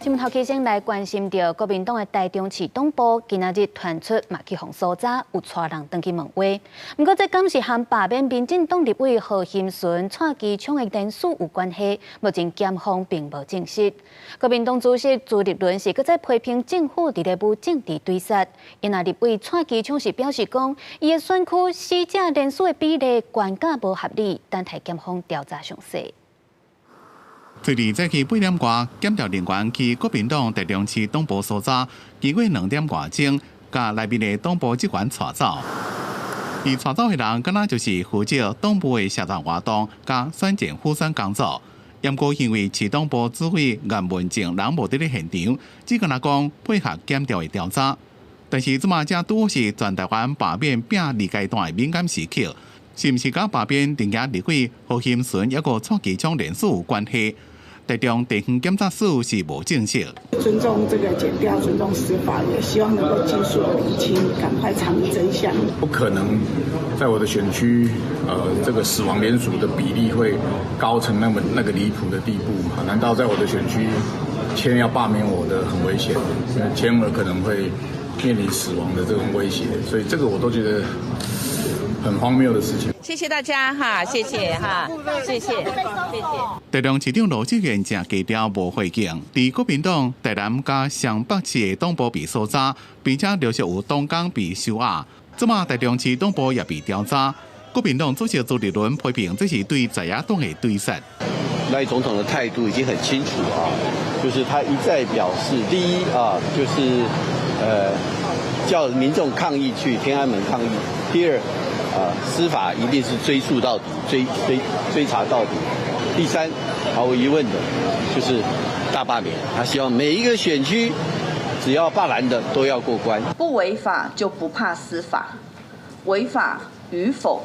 新闻头起先来关心到国民党的台中市党部今仔日传出马启宏所早有带人登去问话，不过这敢是和罢免民进党立委何欣纯蔡机枪的人数有关系？目前检方并无证实。国民党主席朱立伦是搁在批评政府伫咧无政治对杀，因为立委蔡机枪是表示讲，伊的选区死者人数的比例悬甲无合理，等待检方调查详细。 最近早起8点外，检调人员去国民党台中市党部所在，经过2点外钟，甲内面的党部职员带走。而带走的人，敢若就是负责党部的社团活动甲选战辅选工作。不过因为市党部主委颜文正人无伫咧现场，只敢若讲配合检调的调查。但是即马正拄好是全台湾罢免并二阶段的敏感时刻，是毋是甲罢免定价立委何欣纯抑个蔡其昌人数有关系？ 台中地方检察署是无证实。尊重这个检调，尊重司法，也希望能够尽速的厘清，赶快查明真相。不可能在我的选区，这个死亡连署的比例会高成那个离谱的地步吗？难道在我的选区，签要罢免我的很危险，签了可能会面临死亡的这种威胁，所以这个我都觉得很荒谬的事情。 谢谢大家哈，谢谢哈，谢谢，谢谢。台中市长罗志源正低调无回应，伫国民党台南加上北市的党部被搜查，并且陆续有党工被收押。即马台中市党部也被调查，国民党主席朱立伦批评这是对在野党的对杀。赖总统的态度已经很清楚啊，就是他一再表示，第一啊，就是叫民众抗议去天安门抗议；第二。 司法一定是追溯到底，追查到底。第三，毫无疑问的，就是大罢免。他希望每一个选区，只要罢蓝的都要过关。不违法就不怕司法，违法与否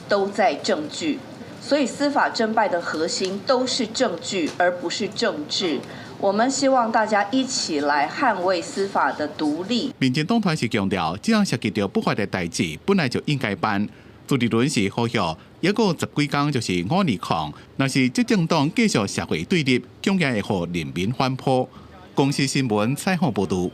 都在证据。所以司法争败的核心都是证据，而不是政治。 我们希望大家一起来捍卫司法的独立。民进党团是强调，只要涉及到不法的代志，本来就应该办。朱立伦是呼吁，一个10几天就是5年抗，若是执政党继续社会对立，恐惊会予人民反扑。公司新闻采访报道。